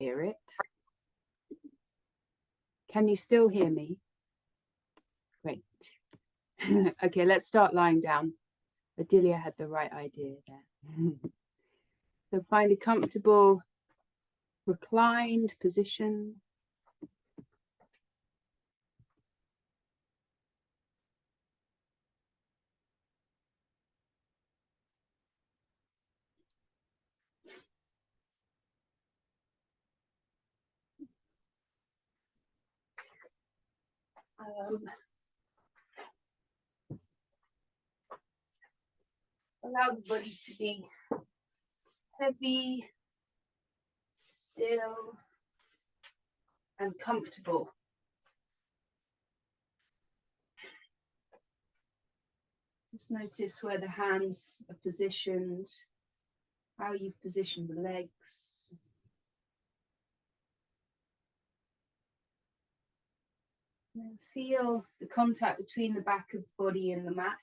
hear it. Can you still hear me? Great. Okay, let's start lying down. Adelia had the right idea there. So find a comfortable reclined position. Allow the body to be heavy, still, and comfortable. Just notice where the hands are positioned, how you've positioned the legs. And feel the contact between the back of the body and the mat.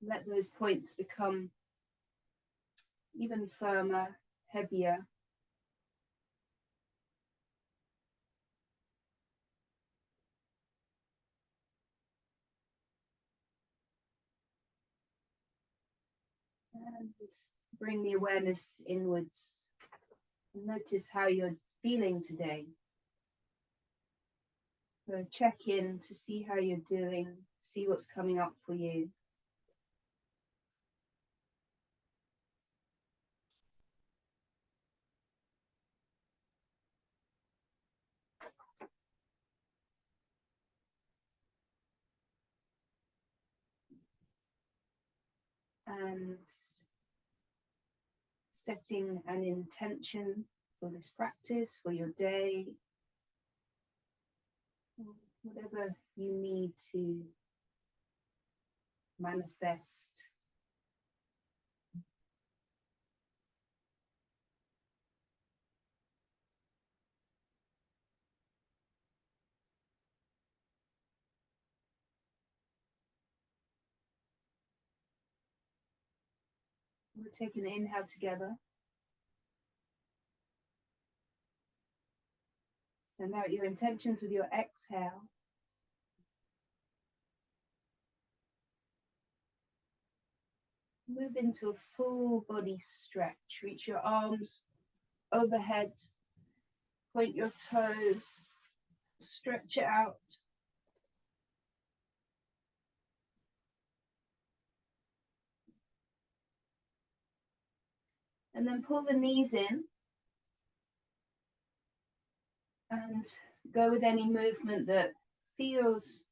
Let those points become even firmer, heavier. And bring the awareness inwards. And notice how you're feeling today. So check in to see how you're doing, see what's coming up for you. And setting an intention for this practice, for your day, whatever you need to manifest. We're taking an inhale together. Send out your intentions with your exhale. Move into a full body stretch. Reach your arms overhead. Point your toes. Stretch it out. And then pull the knees in. And go with any movement that feels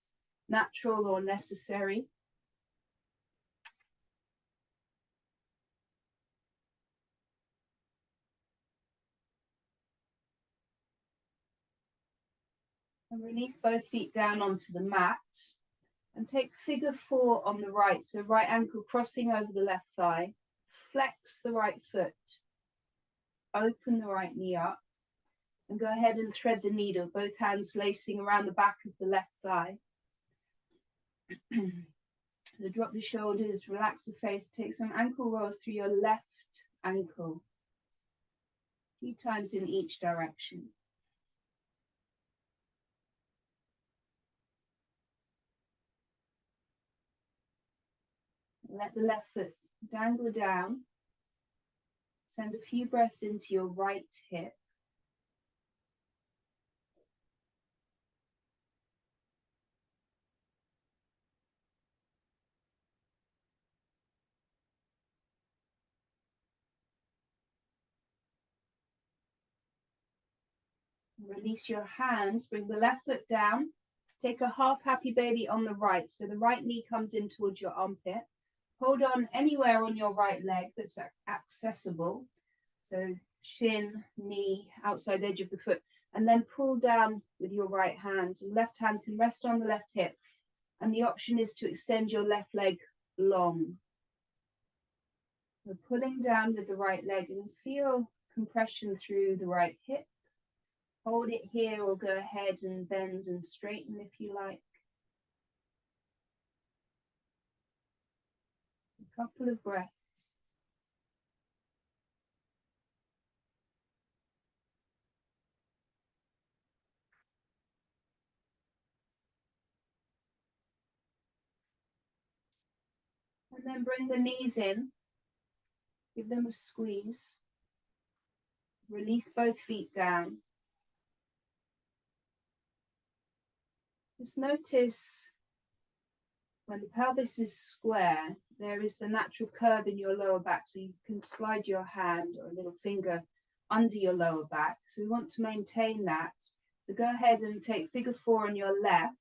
natural or necessary. And release both feet down onto the mat. And take figure 4 on the right. So right ankle crossing over the left thigh. Flex the right foot. Open the right knee up. And go ahead and thread the needle, both hands lacing around the back of the left thigh. So drop the shoulders, relax the face, take some ankle rolls through your left ankle. A few times in each direction. Let the left foot dangle down. Send a few breaths into your right hip. Release your hands, bring the left foot down. Take a half happy baby on the right. So the right knee comes in towards your armpit. Hold on anywhere on your right leg that's accessible. So shin, knee, outside edge of the foot. And then pull down with your right hand. Your left hand can rest on the left hip. And the option is to extend your left leg long. So pulling down with the right leg and feel compression through the right hip. Hold it here or go ahead and bend and straighten if you like. A couple of breaths. then bring the knees in, give them a squeeze, release both feet down. Just notice when the pelvis is square, there is the natural curve in your lower back, so you can slide your hand or a little finger under your lower back. So we want to maintain that. So go ahead and take figure 4 on your left.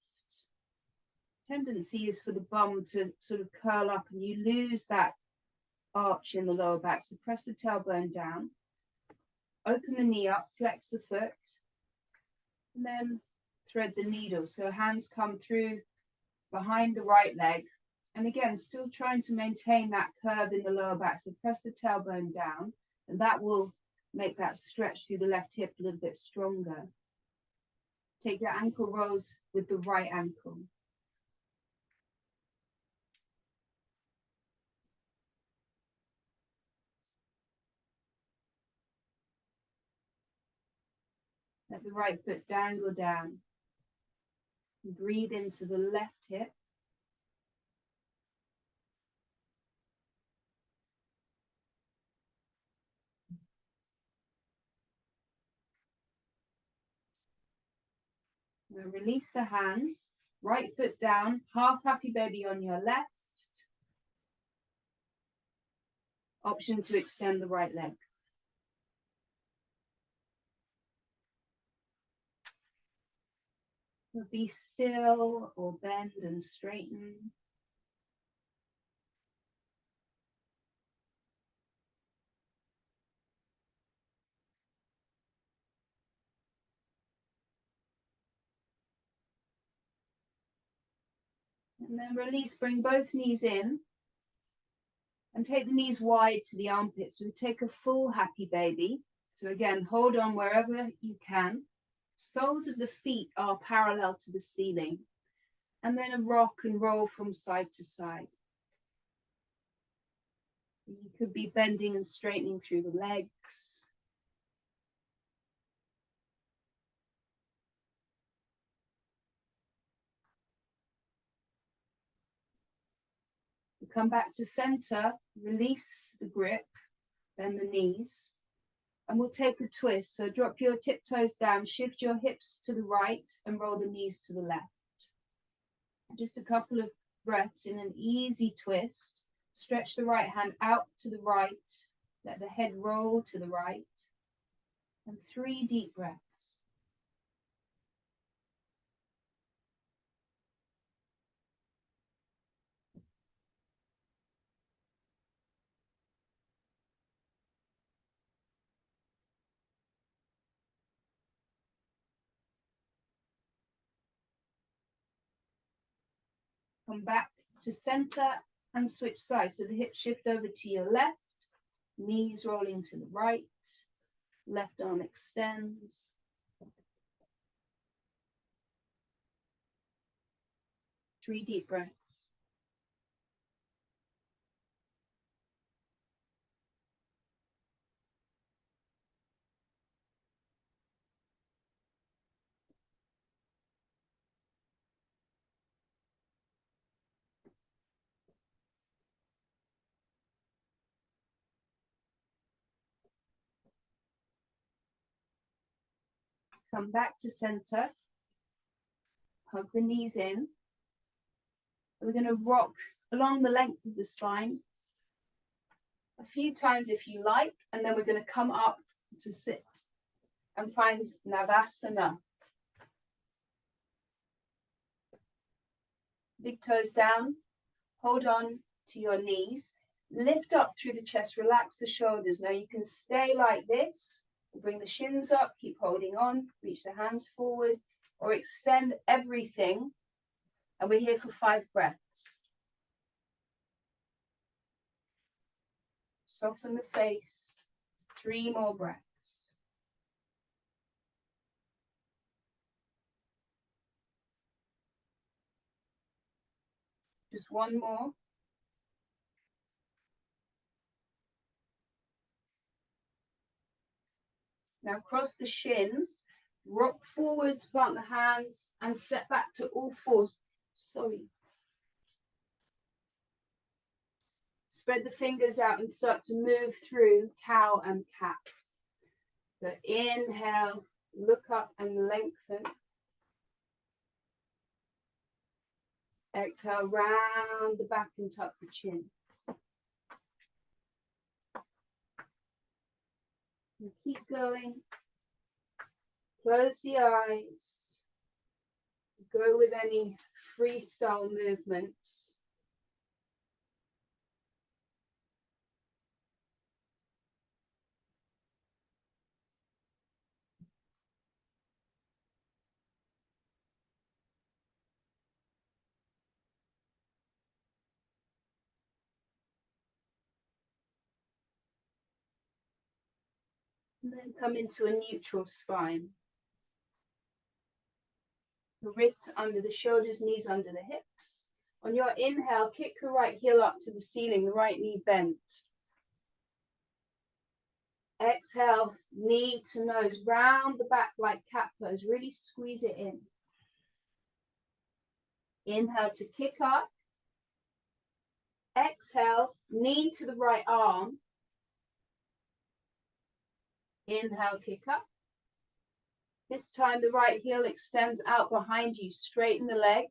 Tendency is for the bum to sort of curl up and you lose that arch in the lower back. So press the tailbone down, open the knee up, flex the foot, and then thread the needle. So hands come through behind the right leg. And again, still trying to maintain that curve in the lower back. So press the tailbone down, and that will make that stretch through the left hip a little bit stronger. Take your ankle rolls with the right ankle. Let the right foot dangle down. Breathe into the left hip. Now release the hands. Right foot down, half happy baby on your left. Option to extend the right leg. Be still or bend and straighten. And then release, bring both knees in and take the knees wide to the armpits. We take a full happy baby. So again, hold on wherever you can. Soles of the feet are parallel to the ceiling. And then a rock and roll from side to side. You could be bending and straightening through the legs. Come back to center, release the grip, bend the knees, and we'll take a twist. So drop your tiptoes down, shift your hips to the right and roll the knees to the left. Just a couple of breaths in an easy twist. Stretch the right hand out to the right, let the head roll to the right, and 3 deep breaths. Come back to center and switch sides. So the hips shift over to your left, knees rolling to the right, left arm extends. Three deep breaths. Come back to center. Hug the knees in. We're going to rock along the length of the spine a few times if you like, and then we're going to come up to sit and find Navasana. Big toes down, hold on to your knees, lift up through the chest, relax the shoulders. Now you can stay like this, bring the shins up, keep holding on, reach the hands forward, or extend everything. And we're here for 5 breaths. Soften the face, 3 more breaths. Just 1 more. Now cross the shins, rock forwards, plant the hands, and step back to all 4s. Sorry. Spread the fingers out and start to move through cow and cat. So inhale, look up and lengthen. Exhale, round the back and tuck the chin. And keep going. Close the eyes. Go with any freestyle movements. And then come into a neutral spine. The wrists under the shoulders, knees under the hips. On your inhale, kick the right heel up to the ceiling, the right knee bent. Exhale, knee to nose, round the back like cat pose. Really squeeze it in. Inhale to kick up. Exhale, knee to the right arm. Inhale, kick up. This time the right heel extends out behind you. Straighten the leg.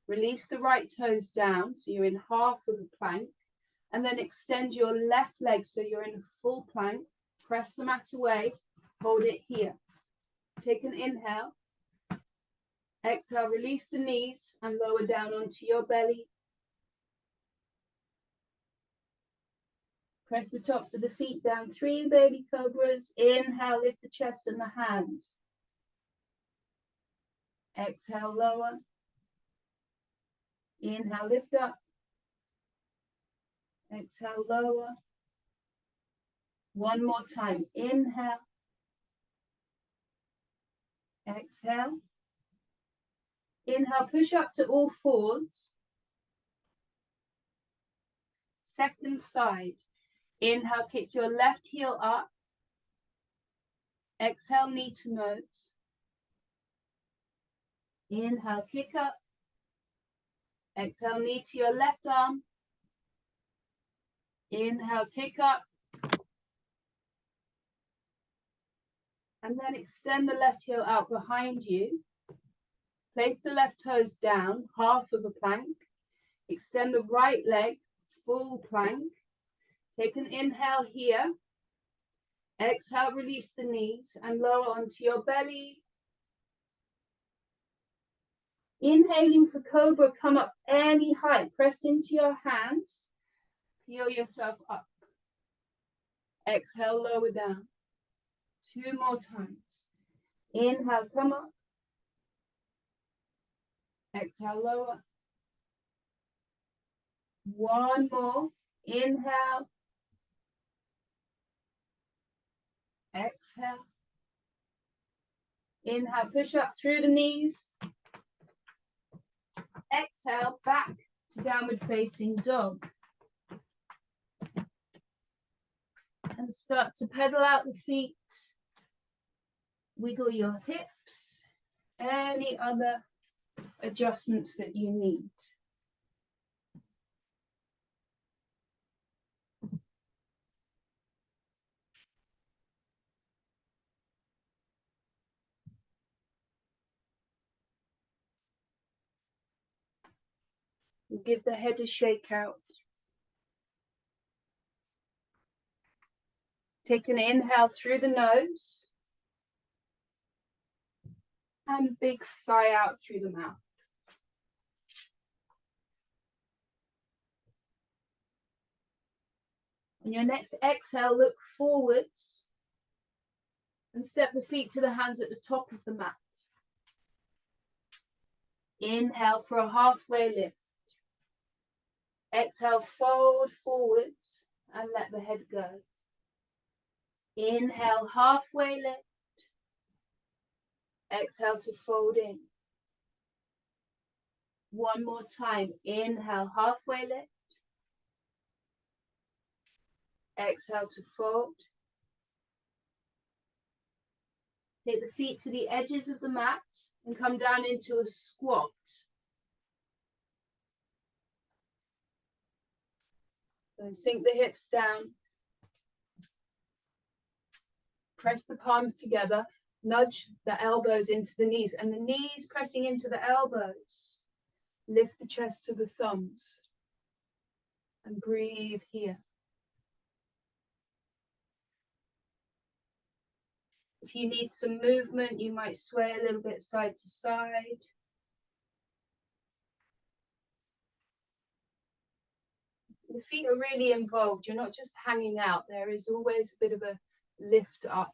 Release the right toes down, so you're in half of a plank. And then extend your left leg so you're in a full plank. Press the mat away. Hold it here. Take an inhale. Exhale, release the knees and lower down onto your belly. Press the tops of the feet down. 3 baby cobras. Inhale, lift the chest and the hands. Exhale, lower. Inhale, lift up. Exhale, lower. One more time. Inhale. Exhale. Inhale, push up to all fours. Second side. Inhale, kick your left heel up. Exhale, knee to nose. Inhale, kick up. Exhale, knee to your left arm. Inhale, kick up. And then extend the left heel out behind you. Place the left toes down, half of a plank. Extend the right leg, full plank. Take an inhale here. Exhale, release the knees and lower onto your belly. Inhaling for cobra, come up any height. Press into your hands. Peel yourself up. Exhale, lower down. 2 more times. Inhale, come up. Exhale, lower. 1 more. Inhale. Exhale. Inhale, push up through the knees. Exhale, back to downward facing dog. And start to pedal out the feet. Wiggle your hips. Any other adjustments that you need. Give the head a shake out. Take an inhale through the nose. And a big sigh out through the mouth. On your next exhale, look forwards and step the feet to the hands at the top of the mat. Inhale for a halfway lift. Exhale, fold forwards and let the head go. Inhale, halfway lift. Exhale to fold in. 1 more time. Inhale, halfway lift. Exhale to fold. Take the feet to the edges of the mat and come down into a squat. So sink the hips down. Press the palms together. Nudge the elbows into the knees and the knees pressing into the elbows. Lift the chest to the thumbs and breathe here. If you need some movement, you might sway a little bit side to side. The feet are really involved. You're not just hanging out. There is always a bit of a lift up.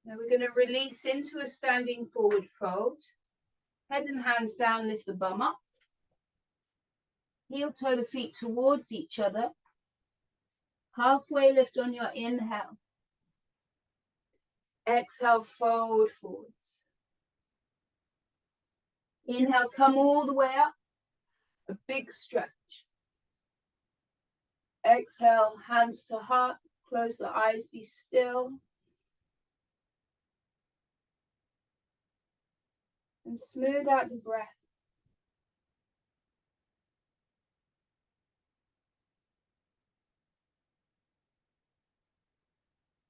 Now we're going to release into a standing forward fold. Head and hands down, lift the bum up. Heel toe the feet towards each other. Halfway lift on your inhale. Exhale, fold forwards. Inhale, come all the way up. A big stretch. Exhale, hands to heart. Close the eyes, be still. And smooth out the breath.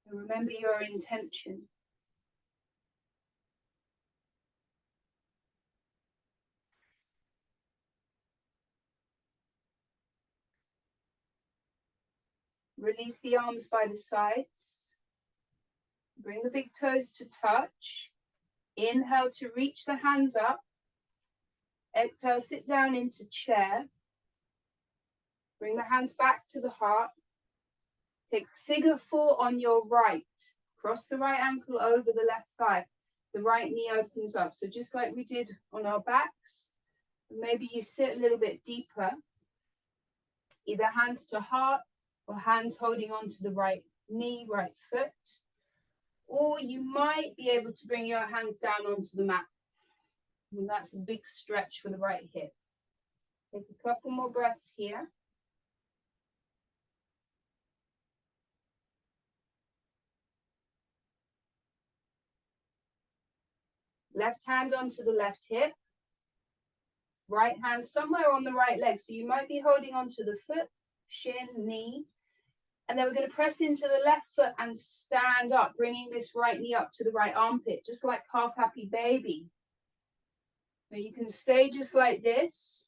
And remember your intention. Release the arms by the sides. Bring the big toes to touch. Inhale to reach the hands up. Exhale, sit down into chair. Bring the hands back to the heart. Take figure 4 on your right. Cross the right ankle over the left thigh. The right knee opens up. So just like we did on our backs, maybe you sit a little bit deeper. Either hands to heart or hands holding on to the right knee, right foot. Or you might be able to bring your hands down onto the mat. And that's a big stretch for the right hip. Take a couple more breaths here. Left hand onto the left hip. Right hand somewhere on the right leg. So you might be holding onto the foot, shin, knee. And then we're going to press into the left foot and stand up, bringing this right knee up to the right armpit, just like half happy baby. Now you can stay just like this,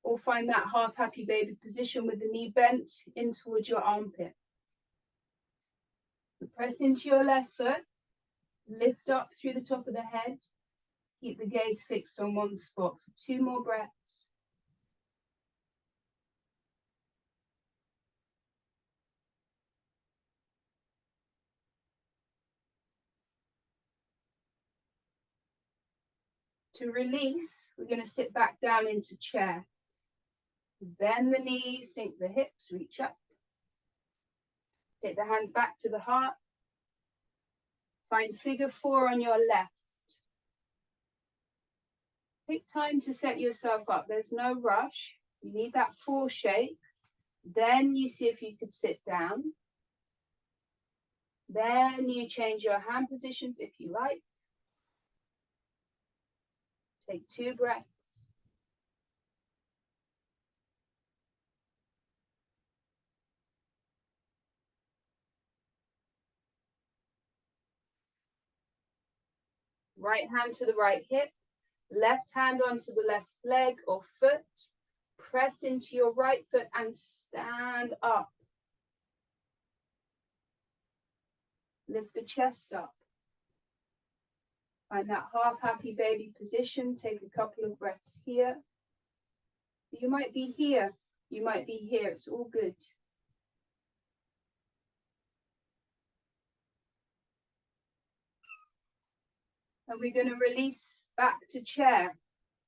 or find that half happy baby position with the knee bent in towards your armpit. Press into your left foot, lift up through the top of the head. Keep the gaze fixed on one spot for 2 more breaths. To release, we're going to sit back down into chair. Bend the knees, sink the hips, reach up. Take the hands back to the heart. Find figure 4 on your left. Take time to set yourself up. There's no rush. You need that 4 shape. Then you see if you could sit down. Then you change your hand positions if you like. Take 2 breaths. Right hand to the right hip. Left hand onto the left leg or foot. Press into your right foot and stand up. Lift the chest up. Find that half happy baby position. Take a couple of breaths here. You might be here. You might be here. It's all good. And we're going to release back to chair.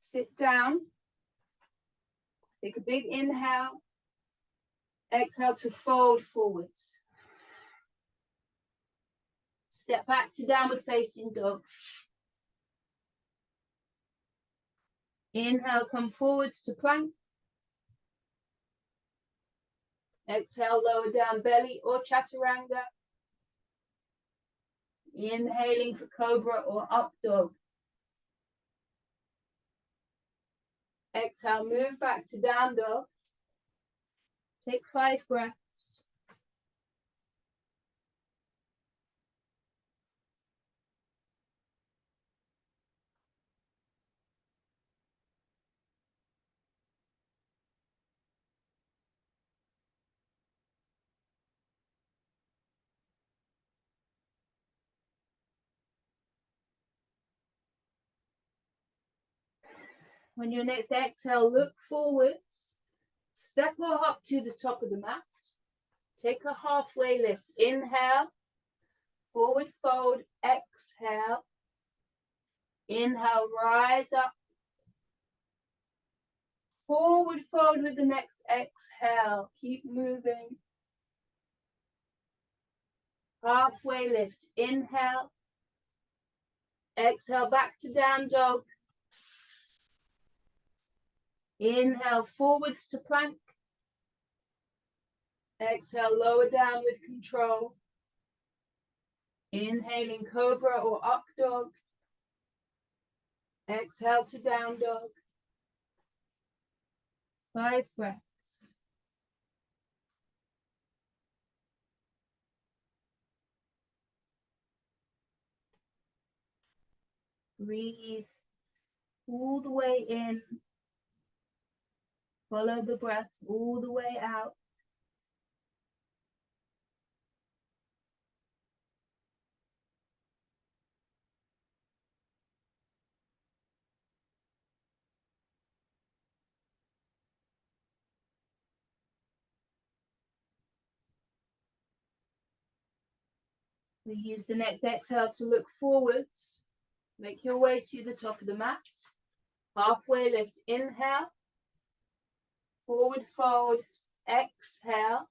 Sit down. Take a big inhale. Exhale to fold forwards. Step back to downward facing dog. Inhale, come forwards to plank. Exhale, lower down belly or chaturanga. Inhaling for cobra or up dog. Exhale, move back to down dog. Take 5 breaths. On your next exhale, look forwards. Step or hop to the top of the mat. Take a halfway lift. Inhale. Forward fold. Exhale. Inhale, rise up. Forward fold with the next exhale. Keep moving. Halfway lift. Inhale. Exhale, back to down dog. Inhale, forwards to plank. Exhale, lower down with control. Inhaling cobra or up dog. Exhale to down dog. 5 breaths. Breathe all the way in. Follow the breath all the way out. We use the next exhale to look forwards. Make your way to the top of the mat. Halfway lift, inhale. Forward fold, exhale.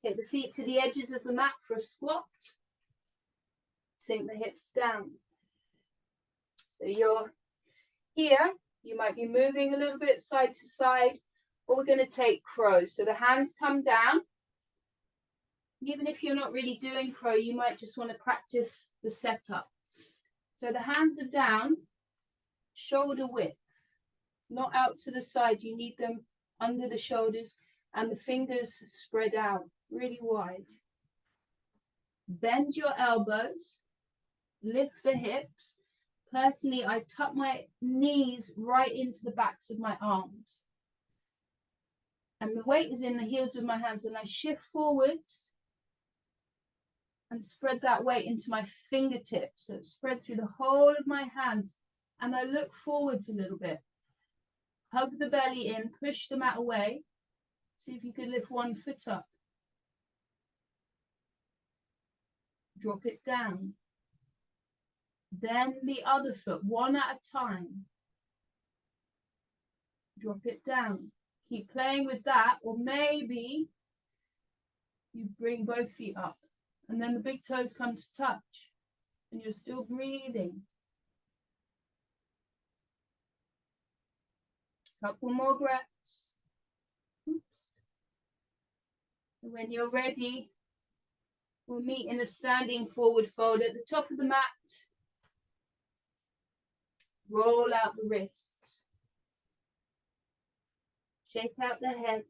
Take the feet to the edges of the mat for a squat. Sink the hips down. So you're here. You might be moving a little bit side to side, but we're going to take crow. So the hands come down. Even if you're not really doing crow, you might just want to practice the setup. So the hands are down, shoulder width, not out to the side. You need them under the shoulders and the fingers spread out really wide. Bend your elbows, lift the hips. Personally, I tuck my knees right into the backs of my arms. And the weight is in the heels of my hands, and I shift forwards and spread that weight into my fingertips. So it's spread through the whole of my hands. And I look forwards a little bit. Hug the belly in, push the mat away. See if you could lift one foot up. Drop it down. Then the other foot, one at a time. Drop it down. Keep playing with that, or maybe you bring both feet up. And then the big toes come to touch. And you're still breathing. Couple more breaths. Oops. And when you're ready, we'll meet in a standing forward fold at the top of the mat. Roll out the wrists. Shake out the head.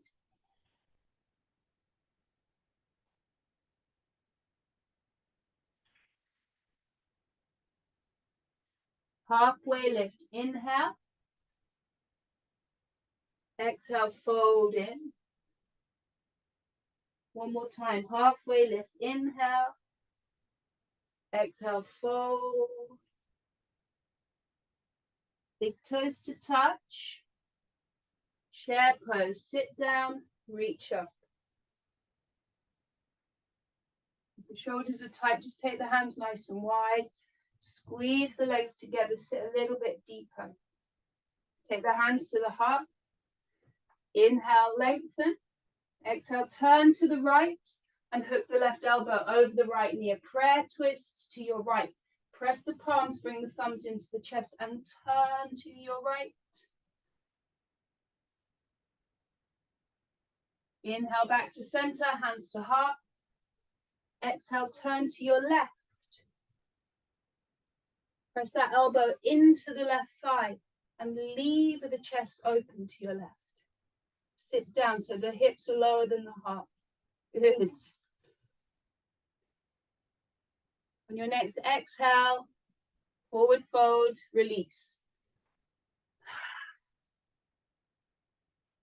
Halfway lift. Inhale. Exhale, fold in. One more time. Halfway lift. Inhale. Exhale, fold. Big toes to touch. Chair pose. Sit down, reach up. If the shoulders are tight, just take the hands nice and wide. Squeeze the legs together, sit a little bit deeper. Take the hands to the heart. Inhale, lengthen. Exhale, turn to the right and hook the left elbow over the right knee. A prayer twist to your right. Press the palms, bring the thumbs into the chest and turn to your right. Inhale back to center, hands to heart. Exhale, turn to your left. Press that elbow into the left thigh and leave the chest open to your left. Sit down so the hips are lower than the heart. Good. On your next exhale, forward fold, release.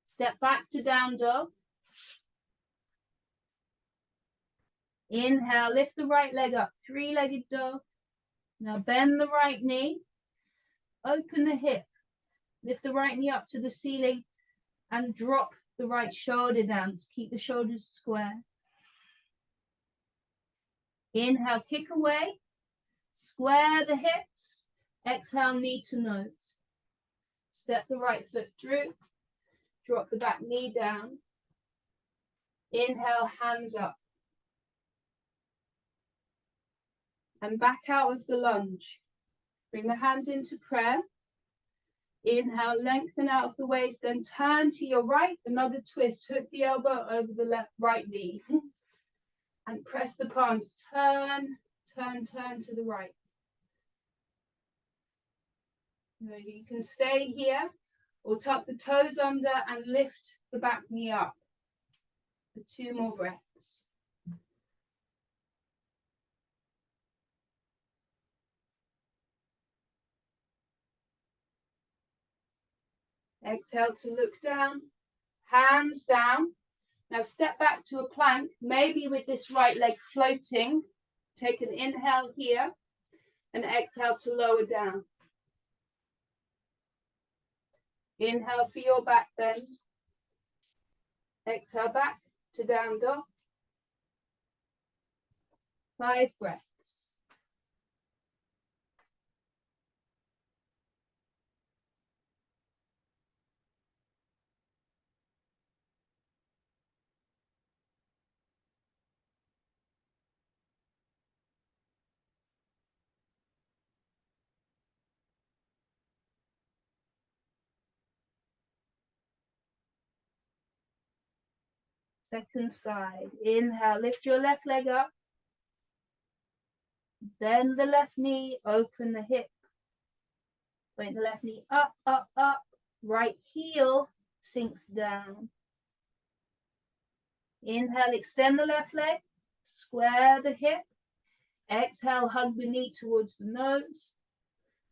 Step back to down dog. Inhale, lift the right leg up, three-legged dog. Now bend the right knee, open the hip, lift the right knee up to the ceiling and drop the right shoulder down. Just keep the shoulders square. Inhale, kick away, square the hips. Exhale, knee to nose. Step the right foot through, drop the back knee down. Inhale, hands up. And back out of the lunge. Bring the hands into prayer. Inhale, lengthen out of the waist, then turn to your right, another twist. Hook the elbow over the left, right knee. And press the palms. Turn, turn, turn to the right. You can stay here or tuck the toes under and lift the back knee up. For 2 more breaths. Exhale to look down, hands down. Now step back to a plank, maybe with this right leg floating. Take an inhale here and exhale to lower down. Inhale for your back bend. Exhale back to down dog. 5 breaths. Second side. Inhale, lift your left leg up. Bend the left knee, open the hip. Bring the left knee up, up, up. Right heel sinks down. Inhale, extend the left leg. Square the hip. Exhale, hug the knee towards the nose.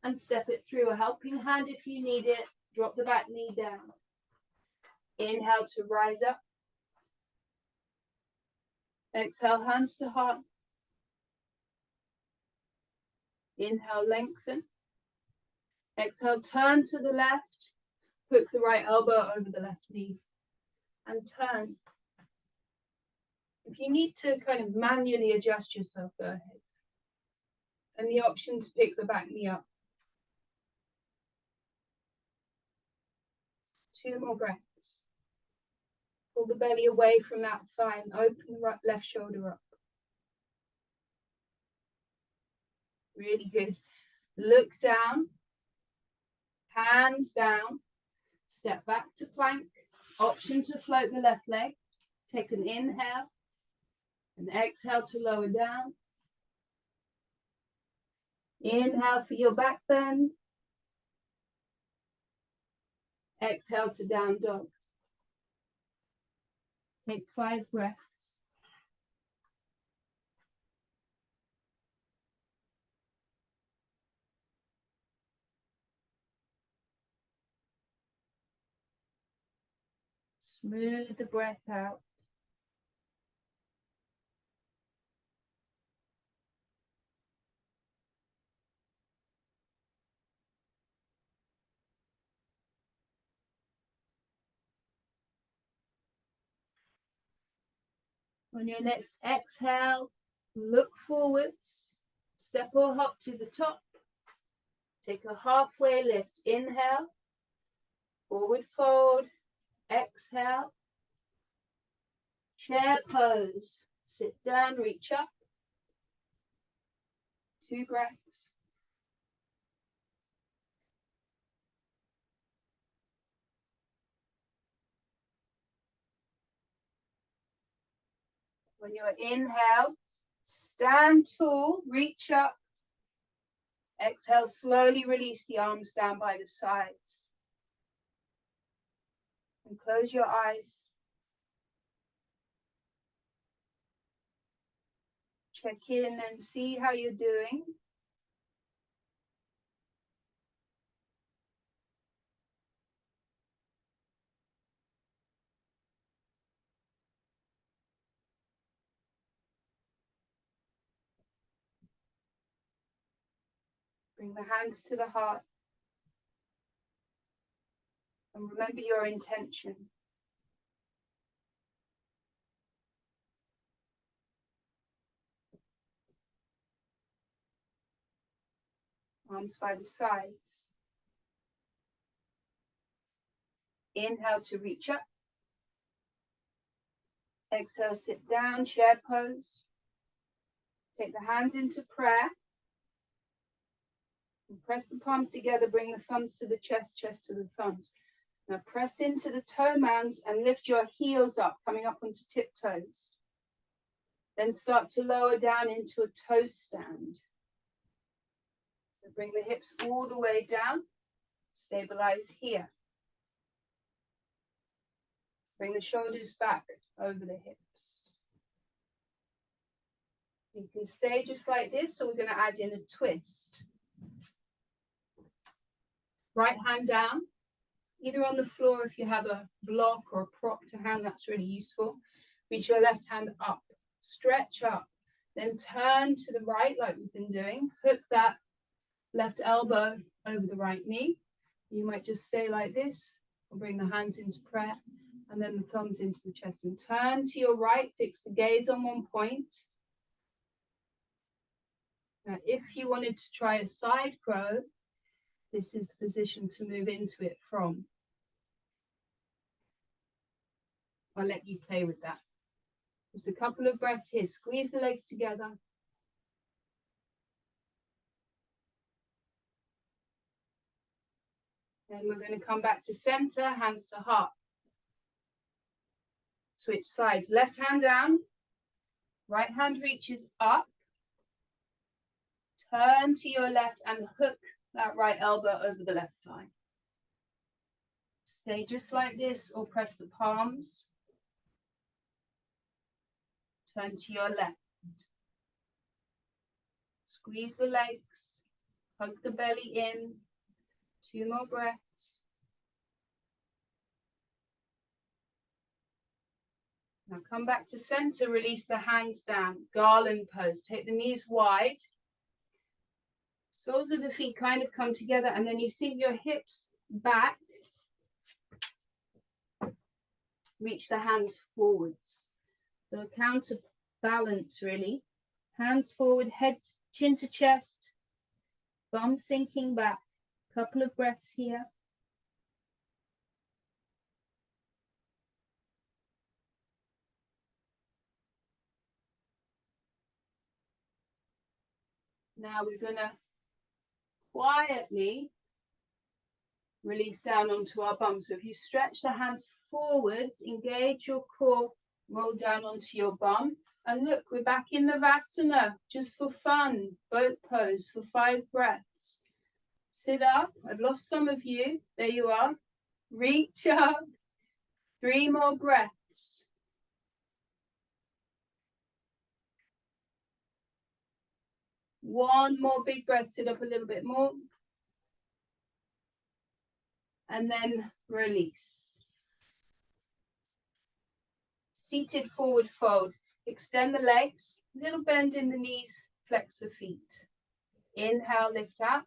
And step it through. A helping hand if you need it. Drop the back knee down. Inhale to rise up. Exhale, hands to heart. Inhale, lengthen. Exhale, turn to the left. Hook the right elbow over the left knee. And turn. If you need to kind of manually adjust yourself, go ahead. And the option to pick the back knee up. 2 more breaths. Pull the belly away from that thigh and open the right, left shoulder up. Really good. Look down. Hands down. Step back to plank. Option to float the left leg. Take an inhale. And exhale to lower down. Inhale for your back bend. Exhale to down dog. Take 5 breaths. Smooth the breath out. On your next exhale, look forwards. Step or hop to the top. Take a halfway lift. Inhale. Forward fold. Exhale. Chair pose. Sit down, reach up. 2 breaths. On your inhale, Stand tall, reach up. Exhale, slowly release the arms down by the sides. And close your eyes. Check in and see how you're doing. Bring the hands to the heart. And remember your intention. Arms by the sides. Inhale to reach up. Exhale, sit down, chair pose. Take the hands into prayer. And press the palms together, bring the thumbs to the chest, chest to the thumbs. Now press into the toe mounds and lift your heels up, coming up onto tiptoes. Then start to lower down into a toe stand. So bring the hips all the way down. Stabilize here. Bring the shoulders back over the hips. You can stay just like this, or we're going to add in a twist. Right hand down, either on the floor if you have a block or a prop to hand, that's really useful. Reach your left hand up, stretch up, then turn to the right like we've been doing. Hook that left elbow over the right knee. You might just stay like this, or bring the hands into prayer, and then the thumbs into the chest. And turn to your right, fix the gaze on one point. Now, if you wanted to try a side crow, this is the position to move into it from. I'll let you play with that. Just a couple of breaths here. Squeeze the legs together. Then we're going to come back to center, hands to heart. Switch sides. Left hand down. Right hand reaches up. Turn to your left and hook that right elbow over the left thigh. Stay just like this, or press the palms. Turn to your left. Squeeze the legs. Hug the belly in. 2 more breaths. Now come back to center, release the hands down. Garland pose. Take the knees wide. Soles of the feet kind of come together, and then you sink your hips back. Reach the hands forwards. So a counterbalance really. Hands forward, head, chin to chest. Bum sinking back. Couple of breaths here. Now we're going to quietly release down onto our bum. So if you stretch the hands forwards, engage your core, roll down onto your bum. And look, we're back in the Vasana, just for fun. Boat pose for 5 breaths. Sit up. I've lost some of you. There you are. Reach up. 3 more breaths. One more big breath. Sit up a little bit more. And then release. Seated forward fold. Extend the legs. Little bend in the knees. Flex the feet. Inhale, lift up.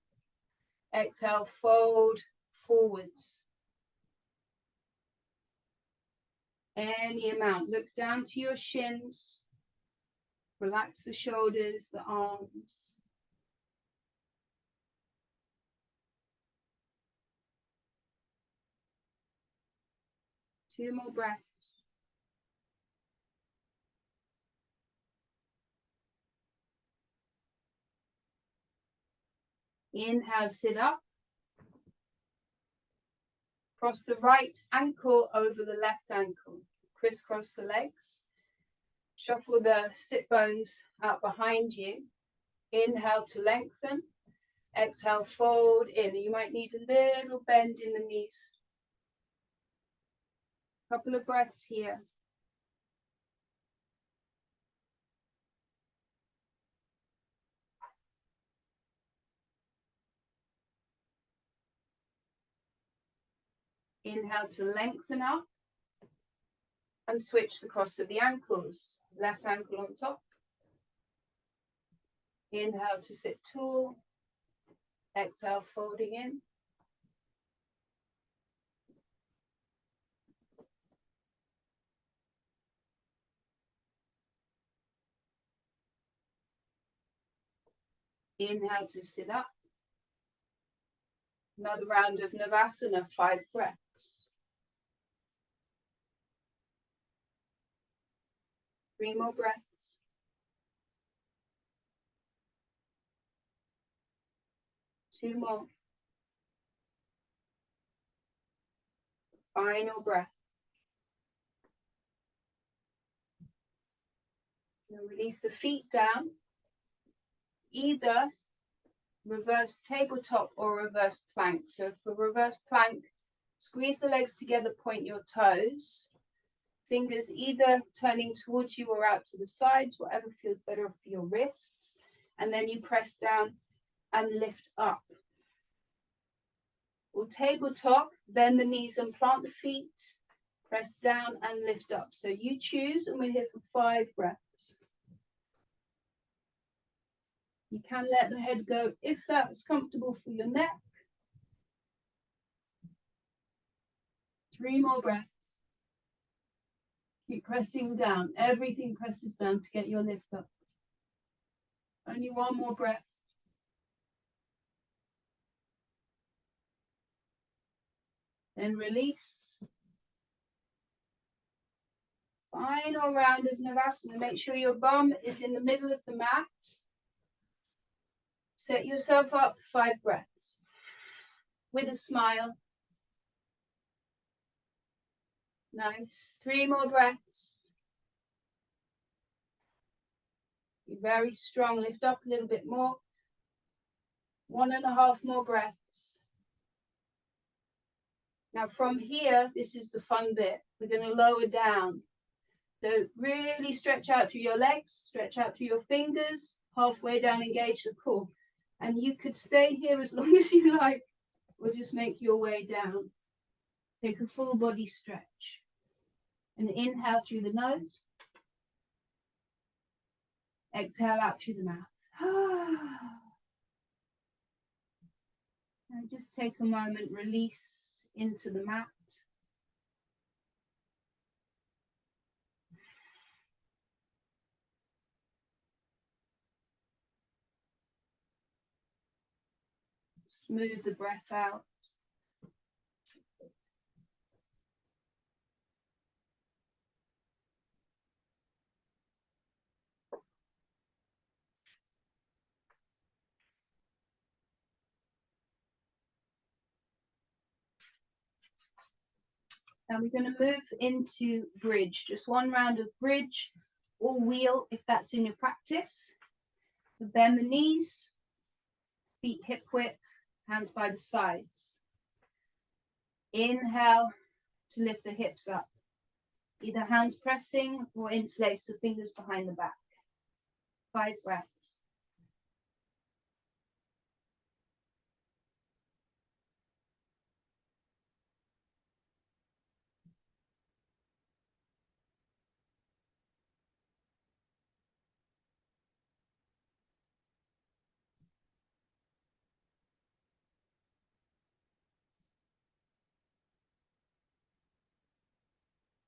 Exhale, fold forwards. Any amount. Look down to your shins. Relax the shoulders, the arms. Two more breaths. Inhale, sit up. Cross the right ankle over the left ankle. Crisscross the legs. Shuffle the sit bones out behind you. Inhale to lengthen. Exhale, fold in. You might need a little bend in the knees. Couple of breaths here. Inhale to lengthen up and switch the cross of the ankles. Left ankle on top. Inhale to sit tall. Exhale, folding in. Inhale to sit up. Another round of Navasana, 5 breaths. 3 more breaths. 2 more. Final breath. Now release the feet down. Either reverse tabletop or reverse plank. So for reverse plank, squeeze the legs together, point your toes. Fingers either turning towards you or out to the sides, whatever feels better for your wrists. And then you press down and lift up. Or tabletop, bend the knees and plant the feet. Press down and lift up. So you choose, and we're here for 5 breaths. You can let the head go if that's comfortable for your neck. 3 more breaths. Keep pressing down. Everything presses down to get your lift up. Only 1 more breath. Then release. Final round of Navasana. Make sure your bum is in the middle of the mat. Set yourself up for 5 breaths. With a smile. Nice. 3 more breaths. Be very strong. Lift up a little bit more. 1.5 more breaths. Now from here, this is the fun bit. We're going to lower down. So really stretch out through your legs, stretch out through your fingers, halfway down, engage the core. And you could stay here as long as you like, or just make your way down. Take a full body stretch. And inhale through the nose. Exhale out through the mouth. And just take a moment, release into the mat. Smooth the breath out. And we're going to move into bridge. Just 1 round of bridge or wheel if that's in your practice. So bend the knees, feet hip width, hands by the sides. Inhale to lift the hips up. Either hands pressing or interlace the fingers behind the back. 5 breaths.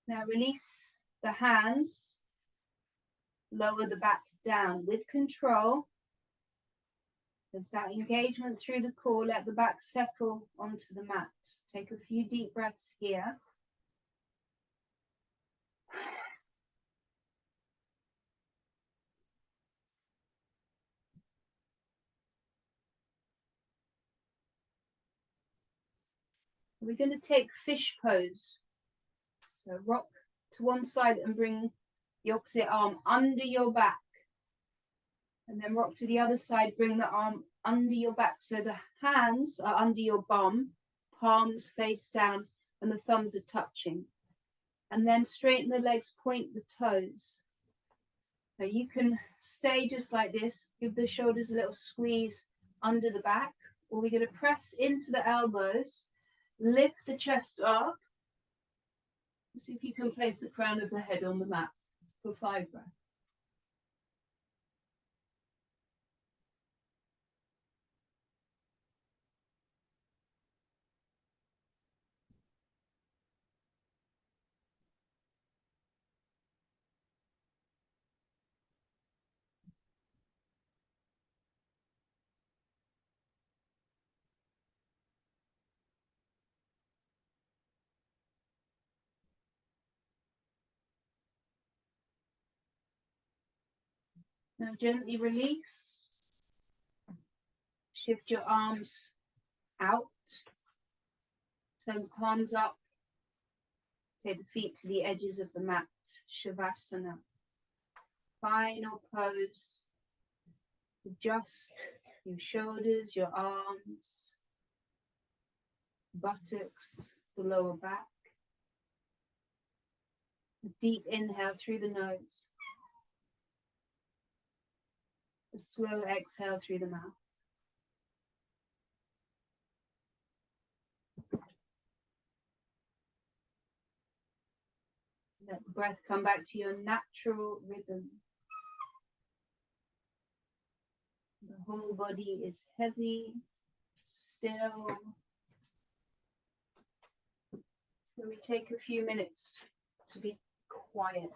Now release the hands, lower the back down with control. There's that engagement through the core, let the back settle onto the mat. Take a few deep breaths here. We're going to take fish pose. So rock to one side and bring The opposite arm under your back. And then rock to the other side, bring the arm under your back. So the hands are under your bum, palms face down, and the thumbs are touching. And then straighten the legs, point the toes. Now you can stay just like this, give the shoulders a little squeeze under the back, or we're going to press into the elbows, lift the chest up. See if you can place the crown of the head on the mat for 5 breaths. Now gently release. Shift your arms out. Turn the palms up. Take the feet to the edges of the mat. Shavasana. Final pose. Adjust your shoulders, your arms, buttocks, the lower back. A deep inhale through the nose. A slow exhale through the mouth. Let the breath come back to your natural rhythm. The whole body is heavy, still. So we take a few minutes to be quiet.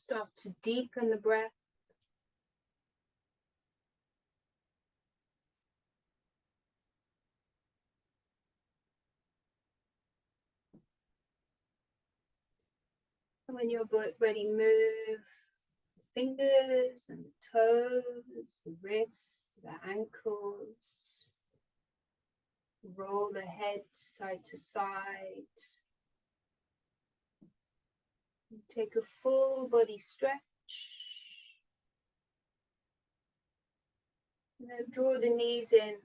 Start to deepen the breath. And when you're ready, move the fingers and the toes, the wrists, the ankles. Roll the head side to side. Take a full body stretch. And then draw the knees in,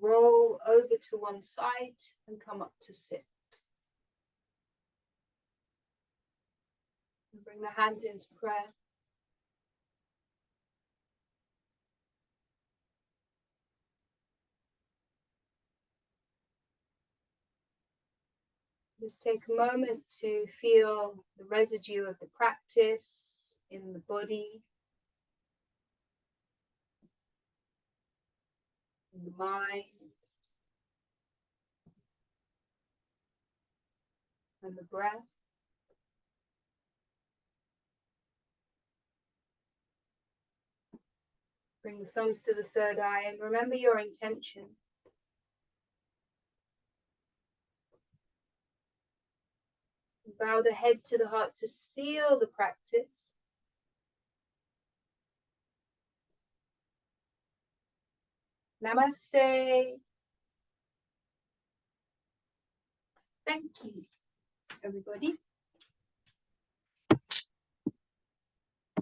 roll over to one side and come up to sit. And bring the hands into prayer. Just take a moment to feel the residue of the practice in the body, in the mind, and the breath. Bring the thumbs to the third eye and remember your intention. Bow the head to the heart to seal the practice. Namaste. Thank you, everybody.